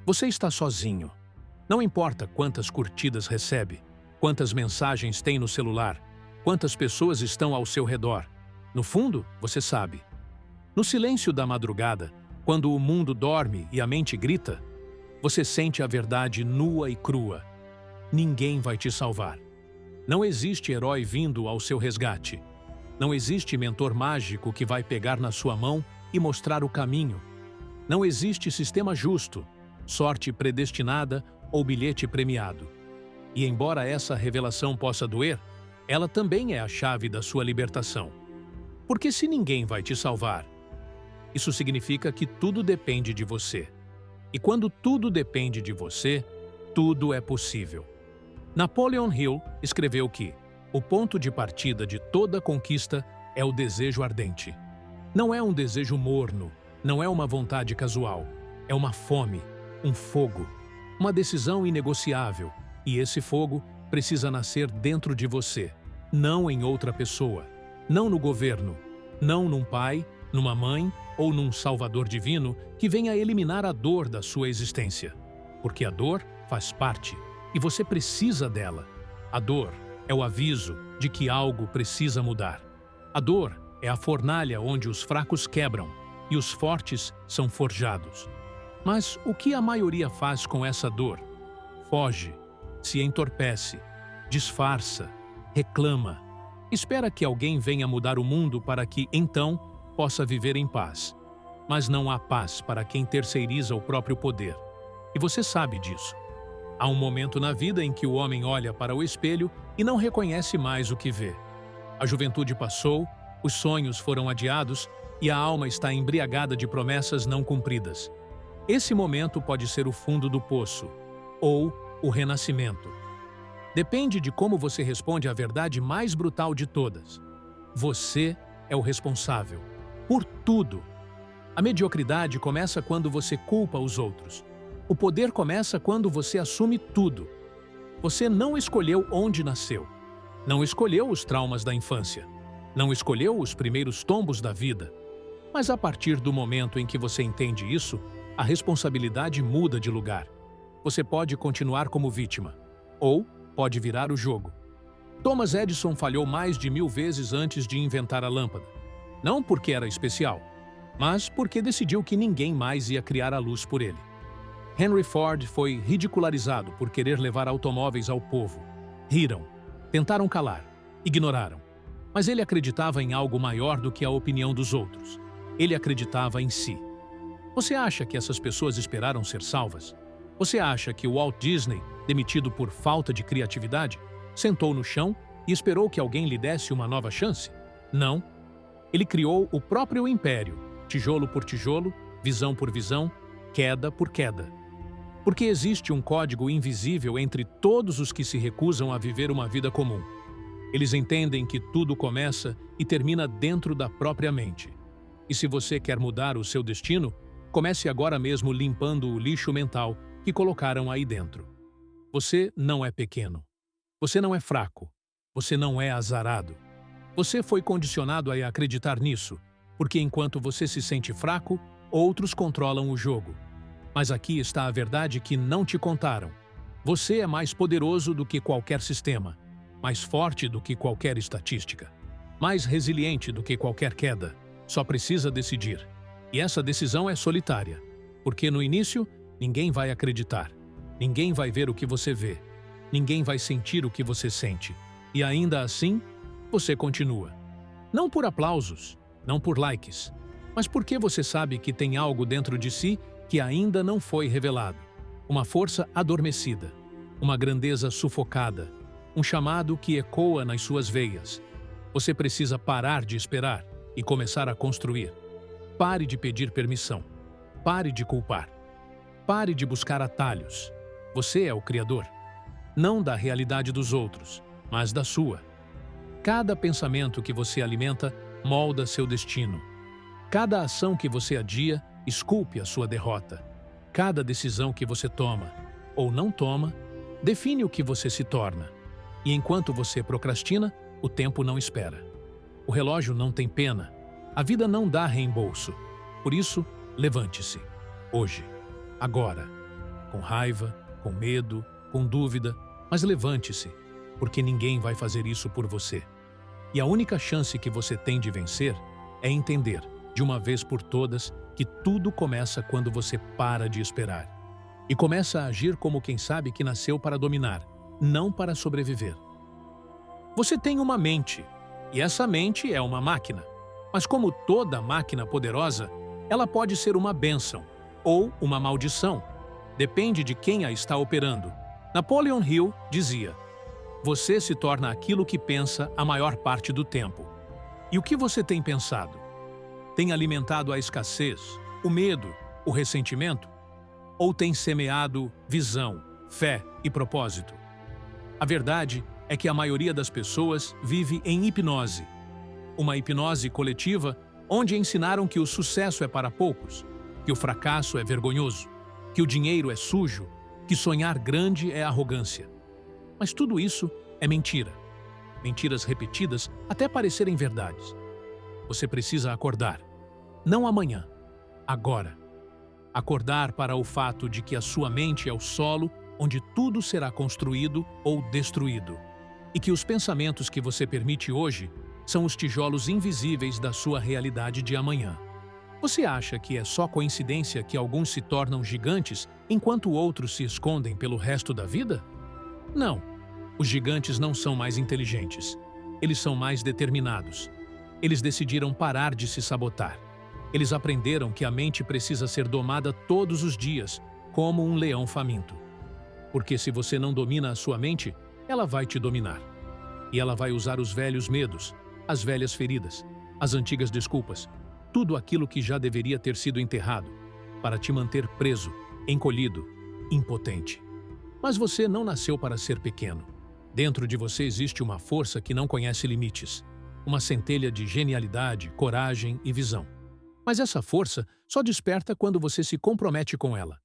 Você está sozinho. Não importa quantas curtidas recebe, quantas mensagens tem no celular, quantas pessoas estão ao seu redor. No fundo, você sabe. No silêncio da madrugada, quando o mundo dorme e a mente grita, você sente a verdade nua e crua. Ninguém vai te salvar. Não existe herói vindo ao seu resgate. Não existe mentor mágico que vai pegar na sua mão e mostrar o caminho. Não existe sistema justo, sorte predestinada ou bilhete premiado. E embora essa revelação possa doer, ela também é a chave da sua libertação. Porque se ninguém vai te salvar, isso significa que tudo depende de você. E quando tudo depende de você, tudo é possível. Napoleon Hill escreveu que o ponto de partida de toda conquista é o desejo ardente. Não é um desejo morno, não é uma vontade casual, é uma fome, um fogo, uma decisão inegociável, e esse fogo precisa nascer dentro de você, não em outra pessoa, não no governo, não num pai, numa mãe ou num salvador divino que venha eliminar a dor da sua existência. Porque a dor faz parte e você precisa dela. A dor é o aviso de que algo precisa mudar. A dor é a fornalha onde os fracos quebram e os fortes são forjados. Mas o que a maioria faz com essa dor? Foge, se entorpece, disfarça, reclama. Espera que alguém venha mudar o mundo para que, então, possa viver em paz. Mas não há paz para quem terceiriza o próprio poder. E você sabe disso. Há um momento na vida em que o homem olha para o espelho e não reconhece mais o que vê. A juventude passou, os sonhos foram adiados e a alma está embriagada de promessas não cumpridas. Esse momento pode ser o fundo do poço ou o renascimento. Depende de como você responde à verdade mais brutal de todas. Você é o responsável por tudo. A mediocridade começa quando você culpa os outros. O poder começa quando você assume tudo. Você não escolheu onde nasceu. Não escolheu os traumas da infância. Não escolheu os primeiros tombos da vida. Mas a partir do momento em que você entende isso, a responsabilidade muda de lugar. Você pode continuar como vítima, ou pode virar o jogo. Thomas Edison falhou mais de 1000 vezes antes de inventar a lâmpada. Não porque era especial, mas porque decidiu que ninguém mais ia criar a luz por ele. Henry Ford foi ridicularizado por querer levar automóveis ao povo. Riram, tentaram calar, ignoraram. Mas ele acreditava em algo maior do que a opinião dos outros. Ele acreditava em si. Você acha que essas pessoas esperaram ser salvas? Você acha que o Walt Disney, demitido por falta de criatividade, sentou no chão e esperou que alguém lhe desse uma nova chance? Não. Ele criou o próprio império, tijolo por tijolo, visão por visão, queda por queda. Porque existe um código invisível entre todos os que se recusam a viver uma vida comum. Eles entendem que tudo começa e termina dentro da própria mente. E se você quer mudar o seu destino, comece agora mesmo limpando o lixo mental que colocaram aí dentro. Você não é pequeno. Você não é fraco. Você não é azarado. Você foi condicionado a acreditar nisso, porque enquanto você se sente fraco, outros controlam o jogo. Mas aqui está a verdade que não te contaram. Você é mais poderoso do que qualquer sistema, mais forte do que qualquer estatística, mais resiliente do que qualquer queda. Só precisa decidir. E essa decisão é solitária, porque no início, ninguém vai acreditar. Ninguém vai ver o que você vê. Ninguém vai sentir o que você sente. E ainda assim, você continua. Não por aplausos, não por likes, mas porque você sabe que tem algo dentro de si que ainda não foi revelado. Uma força adormecida, uma grandeza sufocada, um chamado que ecoa nas suas veias. Você precisa parar de esperar e começar a construir. Pare de pedir permissão. Pare de culpar. Pare de buscar atalhos. Você é o criador. Não da realidade dos outros, mas da sua. Cada pensamento que você alimenta molda seu destino. Cada ação que você adia esculpe a sua derrota. Cada decisão que você toma, ou não toma, define o que você se torna. E enquanto você procrastina, o tempo não espera. O relógio não tem pena. A vida não dá reembolso. Por isso, levante-se. Hoje. Agora. com raiva, com medo, com dúvida, mas levante-se, porque ninguém vai fazer isso por você. E a única chance que você tem de vencer é entender, de uma vez por todas, que tudo começa quando você para de esperar. E começa a agir como quem sabe que nasceu para dominar, não para sobreviver. Você tem uma mente, e essa mente é uma máquina. Mas como toda máquina poderosa, ela pode ser uma bênção ou uma maldição. Depende de quem a está operando. Napoleon Hill dizia: você se torna aquilo que pensa a maior parte do tempo. E o que você tem pensado? Tem alimentado a escassez, o medo, o ressentimento? Ou tem semeado visão, fé e propósito? A verdade é que a maioria das pessoas vive em hipnose. Uma hipnose coletiva onde ensinaram que o sucesso é para poucos, que o fracasso é vergonhoso, que o dinheiro é sujo, que sonhar grande é arrogância. Mas tudo isso é mentira. Mentiras repetidas até parecerem verdades. Você precisa acordar. Não amanhã, agora. Acordar para o fato de que a sua mente é o solo onde tudo será construído ou destruído. E que os pensamentos que você permite hoje são os tijolos invisíveis da sua realidade de amanhã. Você acha que é só coincidência que alguns se tornam gigantes enquanto outros se escondem pelo resto da vida? Não. Os gigantes não são mais inteligentes. Eles são mais determinados. Eles decidiram parar de se sabotar. Eles aprenderam que a mente precisa ser domada todos os dias, como um leão faminto. Porque se você não domina a sua mente, ela vai te dominar. E ela vai usar os velhos medos, as velhas feridas, as antigas desculpas, tudo aquilo que já deveria ter sido enterrado, para te manter preso, encolhido, impotente. Mas você não nasceu para ser pequeno. Dentro de você existe uma força que não conhece limites, uma centelha de genialidade, coragem e visão. Mas essa força só desperta quando você se compromete com ela.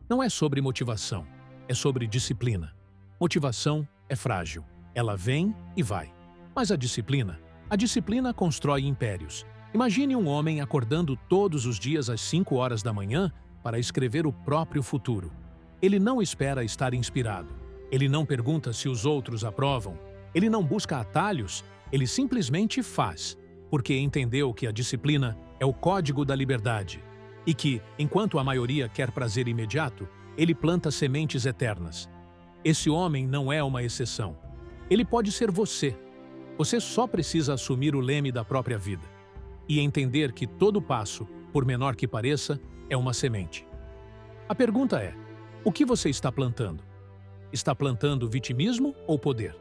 Não é sobre motivação, é sobre disciplina. Motivação é frágil, ela vem e vai. Mas a disciplina constrói impérios. Imagine um homem acordando todos os dias às 5 horas da manhã para escrever o próprio futuro. Ele não espera estar inspirado. Ele não pergunta se os outros aprovam. Ele não busca atalhos. Ele simplesmente faz, porque entendeu que a disciplina é o código da liberdade e que, enquanto a maioria quer prazer imediato, ele planta sementes eternas. Esse homem não é uma exceção. Ele pode ser você. Você só precisa assumir o leme da própria vida e entender que todo passo, por menor que pareça, é uma semente. A pergunta é: o que você está plantando? Está plantando vitimismo ou poder?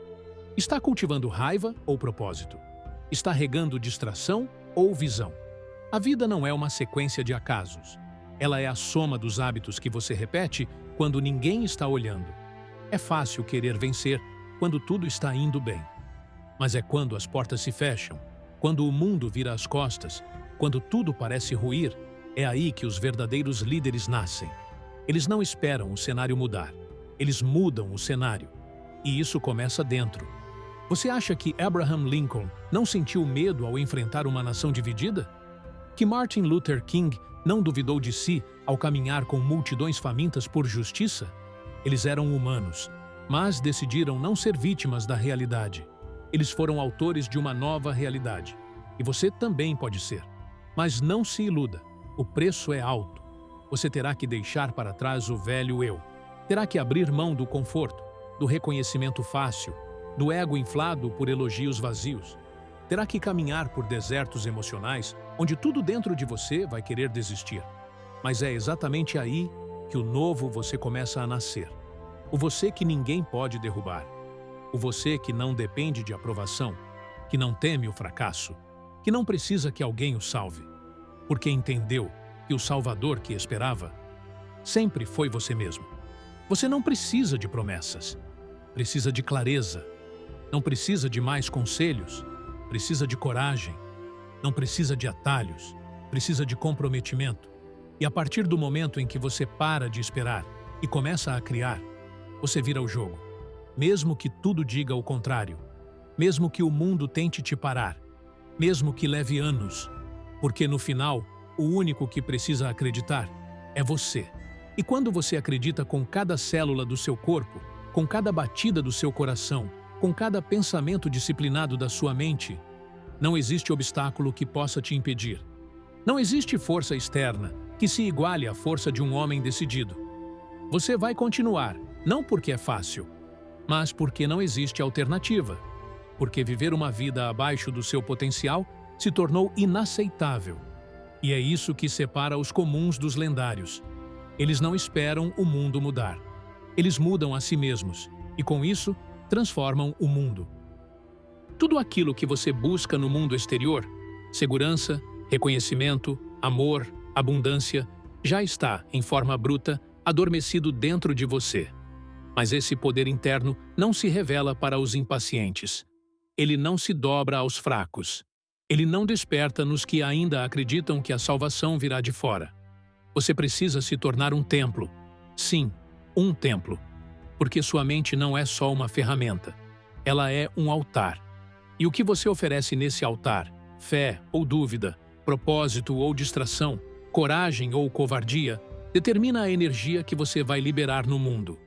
Está cultivando raiva ou propósito? Está regando distração ou visão? A vida não é uma sequência de acasos. Ela é a soma dos hábitos que você repete quando ninguém está olhando. É fácil querer vencer quando tudo está indo bem. Mas é quando as portas se fecham, quando o mundo vira as costas, quando tudo parece ruir, é aí que os verdadeiros líderes nascem. Eles não esperam o cenário mudar. Eles mudam o cenário. E isso começa dentro. Você acha que Abraham Lincoln não sentiu medo ao enfrentar uma nação dividida? Que Martin Luther King não duvidou de si ao caminhar com multidões famintas por justiça? Eles eram humanos, mas decidiram não ser vítimas da realidade. Eles foram autores de uma nova realidade. E você também pode ser. Mas não se iluda. O preço é alto. Você terá que deixar para trás o velho eu. Terá que abrir mão do conforto, do reconhecimento fácil, do ego inflado por elogios vazios. Terá que caminhar por desertos emocionais onde tudo dentro de você vai querer desistir. Mas é exatamente aí que o novo você começa a nascer. O você que ninguém pode derrubar. O você que não depende de aprovação, que não teme o fracasso, que não precisa que alguém o salve, porque entendeu que o Salvador que esperava sempre foi você mesmo. Você não precisa de promessas, precisa de clareza. Não precisa de mais conselhos, precisa de coragem. Não precisa de atalhos, precisa de comprometimento. E a partir do momento em que você para de esperar e começa a criar, você vira o jogo. Mesmo que tudo diga o contrário, mesmo que o mundo tente te parar, mesmo que leve anos, porque no final, o único que precisa acreditar é você. E quando você acredita com cada célula do seu corpo, com cada batida do seu coração, com cada pensamento disciplinado da sua mente, não existe obstáculo que possa te impedir. Não existe força externa que se iguale à força de um homem decidido. Você vai continuar, não porque é fácil, mas porque não existe alternativa. Porque viver uma vida abaixo do seu potencial se tornou inaceitável. E é isso que separa os comuns dos lendários. Eles não esperam o mundo mudar. Eles mudam a si mesmos e, com isso, transformam o mundo. Tudo aquilo que você busca no mundo exterior, segurança, reconhecimento, amor, abundância, já está, em forma bruta, adormecido dentro de você. Mas esse poder interno não se revela para os impacientes. Ele não se dobra aos fracos. Ele não desperta nos que ainda acreditam que a salvação virá de fora. Você precisa se tornar um templo. Sim, um templo. Porque sua mente não é só uma ferramenta. Ela é um altar. E o que você oferece nesse altar, fé ou dúvida, propósito ou distração, coragem ou covardia, determina a energia que você vai liberar no mundo.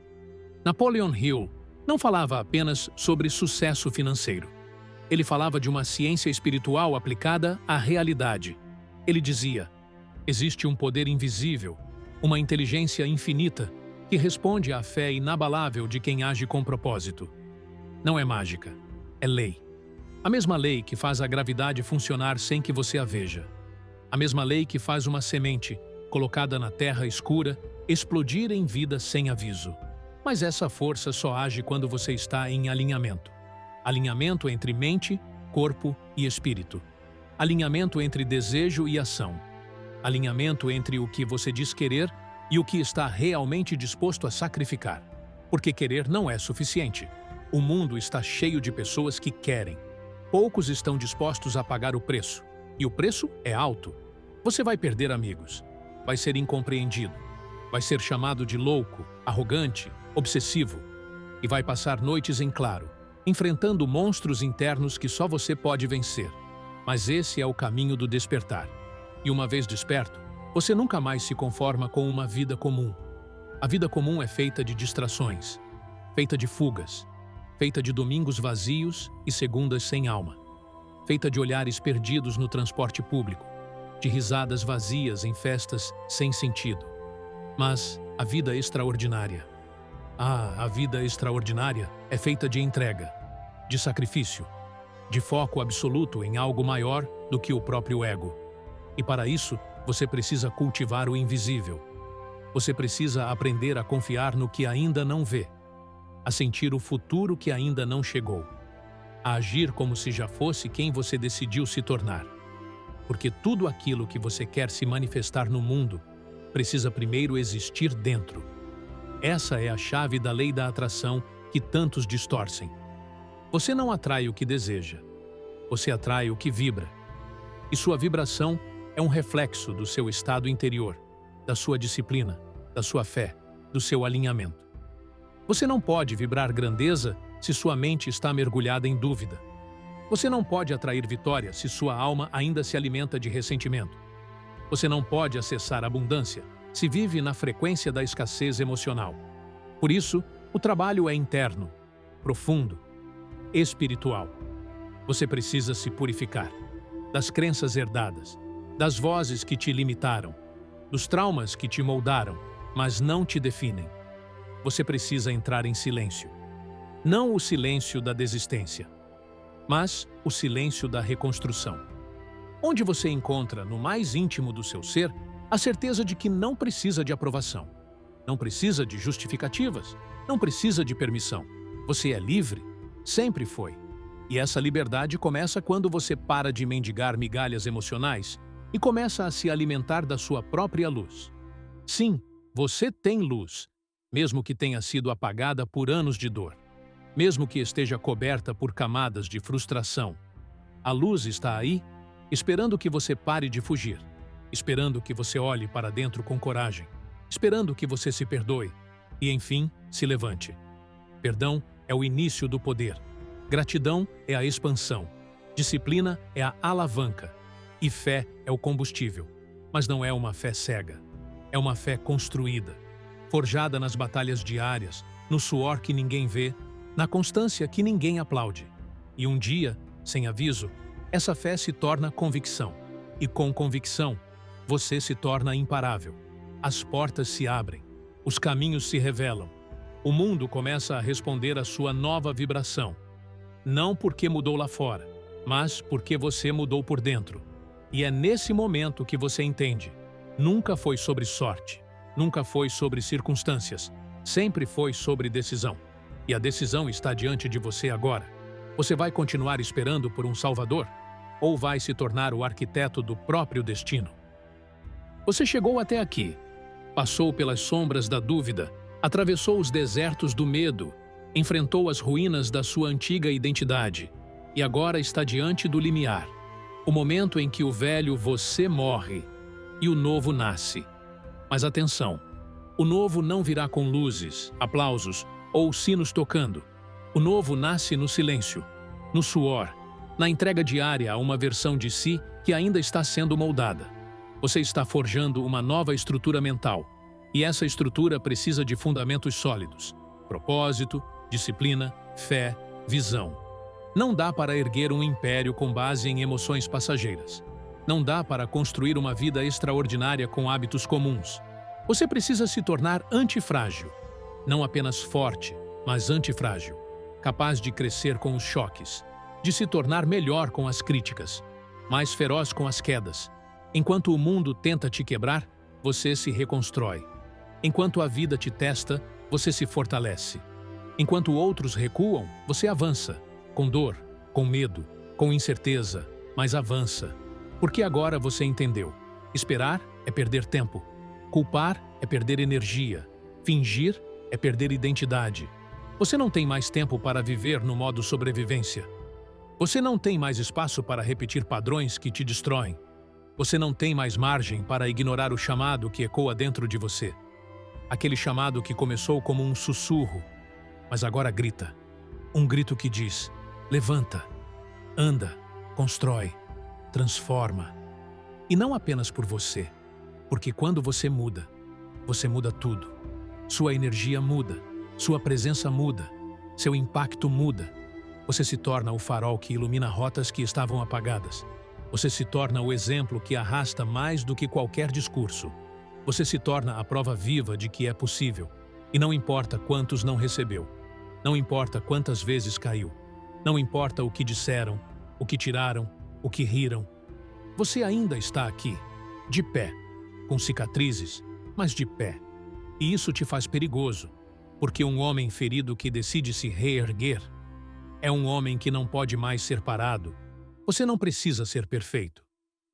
Napoleon Hill não falava apenas sobre sucesso financeiro. Ele falava de uma ciência espiritual aplicada à realidade. Ele dizia: existe um poder invisível, uma inteligência infinita que responde à fé inabalável de quem age com propósito. Não é mágica, é lei. A mesma lei que faz a gravidade funcionar sem que você a veja. A mesma lei que faz uma semente, colocada na terra escura, explodir em vida sem aviso. Mas essa força só age quando você está em alinhamento. Alinhamento entre mente, corpo e espírito. Alinhamento entre desejo e ação. Alinhamento entre o que você diz querer e o que está realmente disposto a sacrificar. Porque querer não é suficiente. O mundo está cheio de pessoas que querem. Poucos estão dispostos a pagar o preço. E o preço é alto. Você vai perder amigos. Vai ser incompreendido. Vai ser chamado de louco, arrogante, obsessivo. E vai passar noites em claro, enfrentando monstros internos que só você pode vencer. Mas esse é o caminho do despertar. E uma vez desperto, você nunca mais se conforma com uma vida comum. A vida comum é feita de distrações, feita de fugas, feita de domingos vazios e segundas sem alma, feita de olhares perdidos no transporte público, de risadas vazias em festas sem sentido. Mas a vida extraordinária, a vida extraordinária é feita de entrega, de sacrifício, de foco absoluto em algo maior do que o próprio ego. E para isso, você precisa cultivar o invisível. Você precisa aprender a confiar no que ainda não vê, a sentir o futuro que ainda não chegou, a agir como se já fosse quem você decidiu se tornar. Porque tudo aquilo que você quer se manifestar no mundo precisa primeiro existir dentro. Essa é a chave da lei da atração que tantos distorcem. Você não atrai o que deseja, você atrai o que vibra. E sua vibração é um reflexo do seu estado interior, da sua disciplina, da sua fé, do seu alinhamento. Você não pode vibrar grandeza se sua mente está mergulhada em dúvida. Você não pode atrair vitória se sua alma ainda se alimenta de ressentimento. Você não pode acessar abundância se vive na frequência da escassez emocional. Por isso, o trabalho é interno, profundo, espiritual. Você precisa se purificar das crenças herdadas, das vozes que te limitaram, dos traumas que te moldaram, mas não te definem. Você precisa entrar em silêncio. Não o silêncio da desistência, mas o silêncio da reconstrução. Onde você encontra, no mais íntimo do seu ser, a certeza de que não precisa de aprovação, não precisa de justificativas, não precisa de permissão. Você é livre, sempre foi. E essa liberdade começa quando você para de mendigar migalhas emocionais e começa a se alimentar da sua própria luz. Sim, você tem luz, mesmo que tenha sido apagada por anos de dor, mesmo que esteja coberta por camadas de frustração. A luz está aí, esperando que você pare de fugir, esperando que você olhe para dentro com coragem, esperando que você se perdoe e, enfim, se levante. Perdão é o início do poder. Gratidão é a expansão. Disciplina é a alavanca. E fé é o combustível. Mas não é uma fé cega. É uma fé construída. forjada nas batalhas diárias, no suor que ninguém vê, na constância que ninguém aplaude. E um dia, sem aviso, essa fé se torna convicção. E com convicção, você se torna imparável. As portas se abrem, os caminhos se revelam. O mundo começa a responder à sua nova vibração. Não porque mudou lá fora, mas porque você mudou por dentro. E é nesse momento que você entende. Nunca foi sobre sorte, nunca foi sobre circunstâncias, sempre foi sobre decisão. E a decisão está diante de você agora. Você vai continuar esperando por um Salvador? Ou vai se tornar o arquiteto do próprio destino? Você chegou até aqui, passou pelas sombras da dúvida, atravessou os desertos do medo, enfrentou as ruínas da sua antiga identidade e agora está diante do limiar, o momento em que o velho você morre e o novo nasce. Mas atenção, o novo não virá com luzes, aplausos ou sinos tocando. O novo nasce no silêncio, no suor, na entrega diária a uma versão de si que ainda está sendo moldada. Você está forjando uma nova estrutura mental, e essa estrutura precisa de fundamentos sólidos: propósito, disciplina, fé, visão. Não dá para erguer um império com base em emoções passageiras. Não dá para construir uma vida extraordinária com hábitos comuns. Você precisa se tornar antifrágil. Não apenas forte, mas antifrágil. Capaz de crescer com os choques, de se tornar melhor com as críticas, mais feroz com as quedas. Enquanto o mundo tenta te quebrar, você se reconstrói. Enquanto a vida te testa, você se fortalece. Enquanto outros recuam, você avança. Com dor, com medo, com incerteza, mas avança. Porque agora você entendeu. Esperar é perder tempo. Culpar é perder energia. Fingir é perder identidade. Você não tem mais tempo para viver no modo sobrevivência. Você não tem mais espaço para repetir padrões que te destroem. Você não tem mais margem para ignorar o chamado que ecoa dentro de você. Aquele chamado que começou como um sussurro, mas agora grita. Um grito que diz: levanta, anda, constrói, transforma. E não apenas por você, porque quando você muda tudo. Sua energia muda, sua presença muda, seu impacto muda. Você se torna o farol que ilumina rotas que estavam apagadas. Você se torna o exemplo que arrasta mais do que qualquer discurso. Você se torna a prova viva de que é possível. E não importa quantos não recebeu. Não importa quantas vezes caiu. Não importa o que disseram, o que tiraram, o que riram. Você ainda está aqui, de pé, com cicatrizes, mas de pé. E isso te faz perigoso, porque um homem ferido que decide se reerguer é um homem que não pode mais ser parado. Você não precisa ser perfeito.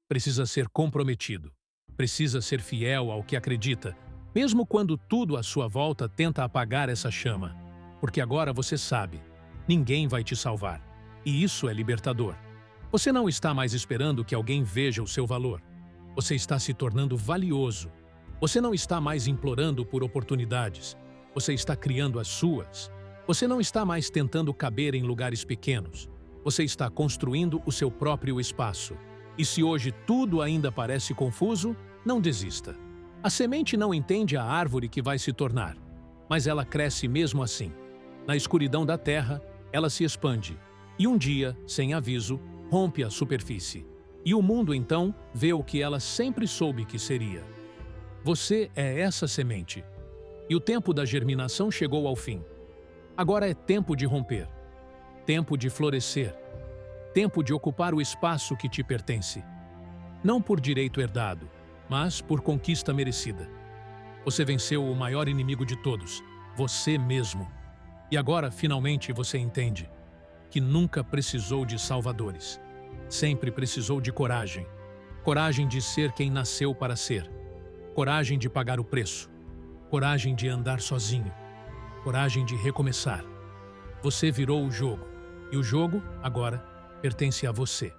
Precisa ser comprometido. Precisa ser fiel ao que acredita, mesmo quando tudo à sua volta tenta apagar essa chama. Porque agora você sabe, ninguém vai te salvar. E isso é libertador. Você não está mais esperando que alguém veja o seu valor. Você está se tornando valioso. Você não está mais implorando por oportunidades. Você está criando as suas. Você não está mais tentando caber em lugares pequenos. Você está construindo o seu próprio espaço. E se hoje tudo ainda parece confuso, não desista. A semente não entende a árvore que vai se tornar, mas ela cresce mesmo assim. Na escuridão da terra, ela se expande. E um dia, sem aviso, rompe a superfície. E o mundo, então, vê o que ela sempre soube que seria. Você é essa semente. E o tempo da germinação chegou ao fim. Agora é tempo de romper. Tempo de florescer. Tempo de ocupar o espaço que te pertence. Não por direito herdado, mas por conquista merecida. Você venceu o maior inimigo de todos, você mesmo. E agora, finalmente, você entende que nunca precisou de salvadores. Sempre precisou de coragem. Coragem de ser quem nasceu para ser. Coragem de pagar o preço. Coragem de andar sozinho. Coragem de recomeçar. Você virou o jogo. E o jogo, agora, pertence a você.